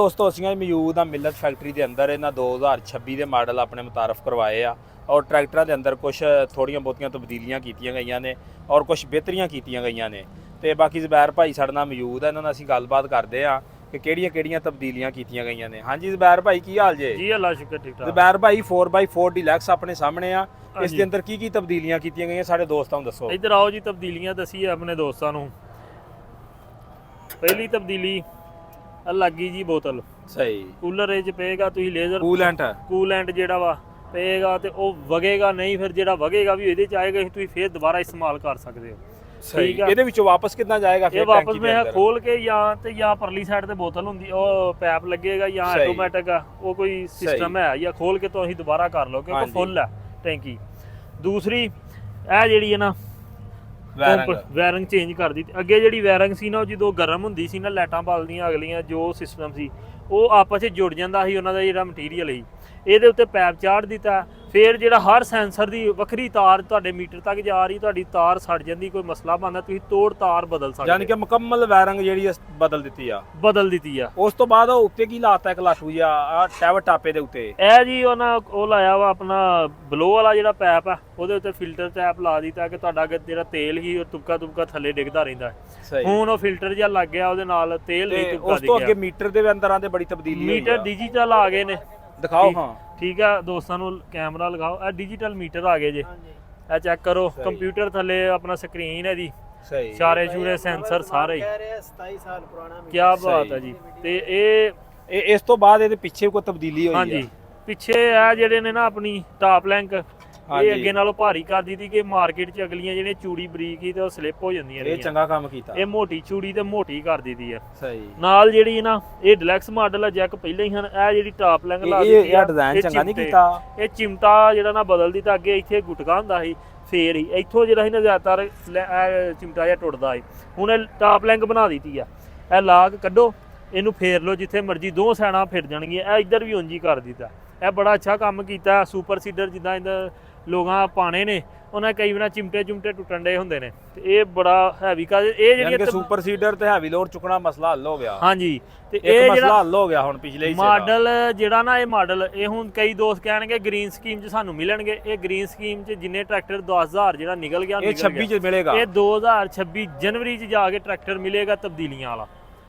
ਦੋਸਤੋ ਅਸੀਂ ਮੌਜੂਦ ਆ ਮਿਲਤ ਫੈਕਟਰੀ ਦੇ ਅੰਦਰ। ਇਹਨਾਂ 2026 ਦੇ ਮਾਡਲ ਆਪਣੇ ਮੁਤਾਰਫ ਕਰਵਾਏ ਆ ਔਰ ਟਰੈਕਟਰਾਂ ਦੇ ਅੰਦਰ ਕੁਝ ਥੋੜੀਆਂ ਬਹੁਤੀਆਂ ਤਬਦੀਲੀਆਂ ਕੀਤੀਆਂ ਗਈਆਂ ਨੇ ਔਰ ਕੁਝ ਬਿਹਤਰੀਆਂ ਕੀਤੀਆਂ ਗਈਆਂ ਨੇ। ਤੇ ਬਾਕੀ ਜ਼ਬੈਰ ਭਾਈ ਸਾਡੇ ਨਾਲ ਮੌਜੂਦ ਆ, ਇਹਨਾਂ ਨਾਲ ਅਸੀਂ ਗੱਲਬਾਤ ਕਰਦੇ ਆ ਕਿ ਕਿਹੜੀਆਂ ਤਬਦੀਲੀਆਂ ਕੀਤੀਆਂ ਗਈਆਂ ਨੇ। ਹਾਂਜੀ ਜ਼ਬੈਰ ਭਾਈ, ਕੀ ਹਾਲ ਜੇ? ਜੀ ਅੱਲਾ ਸ਼ੁਕਰ, ਠੀਕ ਠਾਕ। ਜ਼ਬੈਰ ਭਾਈ 4x4 ਡੀਲੈਕਸ ਆਪਣੇ ਸਾਹਮਣੇ ਆ, ਇਸ ਦੇ ਅੰਦਰ ਕੀ ਤਬਦੀਲੀਆਂ ਕੀਤੀਆਂ ਗਈਆਂ ਸਾਡੇ ਦੋਸਤਾਂ ਨੂੰ ਦੱਸੋ। ਇੱਧਰ ਆਓ ਜੀ, ਤਬਦੀਲੀਆਂ ਦਸੀਏ ਆਪਣੇ ਦੋਸਤਾਂ ਨੂੰ। ਪਹਿਲੀ ਤਬਦੀਲੀ ਲੱਗੀ ਜੀ ਬੋਤਲ, ਸਹੀ ਕੂਲਰ ਇਹ ਚ ਪਏਗਾ, ਤੁਸੀਂ ਲੇਜ਼ਰ ਕੂਲੈਂਟ ਜਿਹੜਾ ਵਾ ਪਏਗਾ ਤੇ ਉਹ ਵਗੇਗਾ ਨਹੀਂ, ਫਿਰ ਜਿਹੜਾ ਵਗੇਗਾ ਵੀ ਇਹਦੇ ਚ ਆਏਗਾ, ਤੁਸੀਂ ਫਿਰ ਦੁਬਾਰਾ ਇਸਤੇਮਾਲ ਕਰ ਸਕਦੇ ਹੋ। ਸਹੀ, ਇਹਦੇ ਵਿੱਚੋਂ ਵਾਪਸ ਕਿੱਦਾਂ ਜਾਏਗਾ ਫਿਰ? ਇਹ ਵਾਪਸ ਮੈਂ ਖੋਲ ਕੇ ਜਾਂ ਪਰਲੀ ਸਾਈਡ ਤੇ ਬੋਤਲ ਹੁੰਦੀ ਉਹ ਪੈਪ ਲੱਗੇਗਾ ਜਾਂ ਆਟੋਮੈਟਿਕ ਆ, ਉਹ ਕੋਈ ਸਿਸਟਮ ਹੈ, ਜਾਂ ਖੋਲ ਕੇ ਤੁਸੀਂ ਦੁਬਾਰਾ ਕਰ ਲਓ ਕਿਉਂਕਿ ਫੁੱਲ ਹੈ ਟੈਂਕੀ। ਦੂਸਰੀ ਇਹ ਜਿਹੜੀ ਹੈ ਨਾ ਵਾਇਰਿੰਗ ਚੇਂਜ ਕਰ ਦਿੱਤੀ। ਅੱਗੇ ਜਿਹੜੀ ਵਾਇਰਿੰਗ ਸੀ ਨਾ ਉਹ ਜਦੋਂ ਗਰਮ ਹੁੰਦੀ ਸੀ ਨਾ, ਲਾਈਟਾਂ ਬਲਦੀਆਂ ਅਗਲੀਆਂ, ਜੋ ਸਿਸਟਮ ਸੀ ਉਹ ਆਪਸ ਵਿੱਚ ਜੁੜ ਜਾਂਦਾ ਸੀ ਉਹਨਾਂ ਦਾ ਜਿਹੜਾ ਮਟੀਰੀਅਲ ਸੀ। ਇਹਦੇ ਉੱਤੇ ਪੈਪ ਚਾੜ ਦਿੱਤਾ, ਫਿਰ ਜਿਹੜਾ ਹਰ ਸੈਂਸਰ ਦੀ ਵੱਖਰੀ ਤਾਰ ਤੁਹਾਡੇ ਮੀਟਰ ਤੱਕ ਜਾ ਰਹੀ, ਤੁਹਾਡੀ ਤਾਰ ਸੜ ਜਾਂਦੀ, ਕੋਈ ਮਸਲਾ ਬਣਦਾ, ਤੁਸੀਂ ਤੋੜ ਤਾਰ ਬਦਲ ਸਕਦੇ, ਯਾਨੀ ਕਿ ਮੁਕੰਮਲ ਵਾਇਰਿੰਗ ਜਿਹੜੀ ਬਦਲ ਦਿੱਤੀ ਆ। ਉਸ ਤੋਂ ਬਾਅਦ ਉਹ ਉੱਤੇ ਕੀ ਲਾਤਾ ਇੱਕ ਲਾਟੂ ਜਿਹਾ ਆ ਟੈਵ ਟਾਪੇ ਦੇ ਉੱਤੇ? ਇਹ ਜੀ ਉਹਨਾਂ ਉਹ ਲਾਇਆ ਵਾ ਆਪਣਾ ਬਲੋ ਵਾਲਾ ਜਿਹੜਾ ਪੈਪ ਆ, ਉਹਦੇ ਉੱਤੇ ਫਿਲਟਰ ਟੈਪ ਲਾ ਦਿੱਤਾ ਕਿ ਤੁਹਾਡਾ ਜਿਹੜਾ ਤੇਲ ਸੀ ਉਹ ਤੁਪਕਾ ਥੱਲੇ ਡਿੱਗਦਾ ਰਹਿੰਦਾ। ਹੁਣ ਉਹ ਫਿਲਟਰ ਜਿਹਾ ਲੱਗ ਗਿਆ, ਉਹਦੇ ਨਾਲ ਤੇਲ ਨਹੀਂ ਤੁਪਕਾ ਉਸ ਤੋਂ ਅੱਗੇ ਮੀਟਰ ਦੇ ਅੰਦਰਾਂ ਤੇ ਬੜੀ ਤਬਦੀਲੀ ਹੋਈ ਆ। ਮੀਟਰ ਡਿਜੀਟਲ ਆ ਗਏ ਨੇ, ਦਿਖਾਓ। ਹਾਂ ਠੀਕ ਆ, ਦੋਸਤਾਂ ਨੂੰ ਕੈਮਰਾ ਲਗਾਓ। ਇਹ ਡਿਜੀਟਲ ਮੀਟਰ ਆ ਗਏ ਜੇ, ਇਹ ਚੈੱਕ ਕਰੋ। ਕੰਪਿਊਟਰ ਥੱਲੇ ਆਪਣਾ ਸਕਰੀਨ ਹੈ ਜੀ, ਸਹੀ, ਇਸ਼ਾਰੇ ਸ਼ੂਰੇ ਸੈਂਸਰ ਸਾਰੇ ਹੀ। 27 ਸਾਲ ਪੁਰਾਣਾ ਕੀ ਬਾਤ ਹੈ ਜੀ। ਤੇ ਇਹ ਇਸ ਤੋਂ ਬਾਅਦ ਇਹਦੇ ਪਿੱਛੇ ਕੋਈ ਤਬਦੀਲੀ ਹੋਈ ਹੈ? ਹਾਂਜੀ, ਪਿੱਛੇ ਆ ਜਿਹੜੇ ਨੇ ਨਾ ਆਪਣੀ ਟਾਪ ਲੈਂਕ, ਇਹ ਅੱਗੇ ਨਾਲੋਂ ਭਾਰੀ ਕਰ ਦਿੱਤੀ ਕਿ ਮਾਰਕੀਟ 'ਚ ਅਗਲੀਆਂ ਜਿਹੜੀਆਂ ਚੂੜੀ ਬਰੀਕ ਹੀ ਤੇ ਉਹ ਸਲਿੱਪ ਹੋ ਜਾਂਦੀਆਂ ਨੇ। ਇਹ ਚੰਗਾ ਕੰਮ ਕੀਤਾ। ਇਹ ਮੋਟੀ ਚੂੜੀ ਤੇ ਮੋਟੀ ਕਰ ਦਿੱਤੀ ਆ। ਸਹੀ, ਨਾਲ ਜਿਹੜੀ ਨਾ ਇਹ ਡਿਲੈਕਸ ਮਾਡਲ ਆ, ਜੈਕ ਪਹਿਲਾਂ ਹੀ ਹਨ। ਇਹ ਜਿਹੜੀ ਟਾਪ ਲੈਂਕ ਲਾ ਦਿੱਤੀ ਇਹ ਡਿਜ਼ਾਈਨ ਚੰਗਾ ਨਹੀਂ ਕੀਤਾ। ਇਹ ਚਿਮਟਾ ਜਿਹੜਾ ਨਾ ਬਦਲ ਦਿੱਤਾ, ਅੱਗੇ ਇੱਥੇ ਗੁਟਕਾ ਹੁੰਦਾ ਸੀ, ਫੇਰ ਹੀ ਇੱਥੋਂ ਜਿਹੜਾ ਸੀ ਨਾ ਜ਼ਿਆਦਾਤਰ ਚਿਮਟਾ ਜਿਹਾ ਟੁੱਟਦਾ ਸੀ। ਹੁਣ ਇਹ ਟਾਪ ਲੈਂਕ ਬਣਾ ਦਿੱਤੀ ਆ। ਇਹ ਲਾਗ ਕੱਢੋ, ਇਹਨੂੰ ਫੇਰ ਲਓ ਜਿੱਥੇ ਮਰਜ਼ੀ, ਦੋ ਸਾਈਡਾਂ ਫਿਰ ਜਾਣਗੀਆਂ। ਇਹ ਇੱਧਰ ਵੀ ਉਂਝ ਹੀ ਕਰ ਦਿੱਤਾ। ਇਹ ਬੜਾ ਅੱਛਾ ਕੰਮ ਕੀਤਾ। ਸੁਪਰ ਸੀਡਰ ਜਿੱਦਾਂ ਇਹਦਾ ਲੋਕਾਂ ਪਾਣੇ ਨੇ, ਉਹਨਾਂ ਕਈ ਵਾਰ ਚਿਮਟੇ ਟੁੱਟਣ ਦੇ ਹੁੰਦੇ ਨੇ, ਤੇ ਇਹ ਬੜਾ ਹੈਵੀ ਕਰ, ਇਹ ਜਿਹੜੀ ਸੁਪਰ ਸੀਡਰ ਤੇ ਹੈਵੀ ਲੋਡ ਚੁੱਕਣਾ ਮਸਲਾ ਹੱਲ ਹੋ ਗਿਆ। ਹਾਂਜੀ, ਤੇ ਇਹ ਮਸਲਾ ਹੱਲ ਹੋ ਗਿਆ ਹੁਣ ਪਿਛਲੇ ਮਾਡਲ ਜਿਹੜਾ ਨਾ, ਇਹ ਮਾਡਲ ਇਹ ਹੁਣ ਕਈ ਦੋਸਤ ਕਹਿਣਗੇ ਗ੍ਰੀਨ ਸਕੀਮ 'ਚ ਸਾਨੂੰ ਮਿਲਣਗੇ। ਇਹ ਗ੍ਰੀਨ ਸਕੀਮ 'ਚ ਜਿੰਨੇ ਟਰੈਕਟਰ 10000 ਜਿਹੜਾ ਨਿਕਲ ਗਿਆ, ਇਹ 26 'ਚ ਮਿਲੇਗਾ। ਇਹ 2026 ਜਨਵਰੀ 'ਚ ਜਾ ਕੇ ਟਰੈਕਟਰ ਮਿਲੇਗਾ ਤਬਦੀਲੀਆਂ ਵਾਲਾ।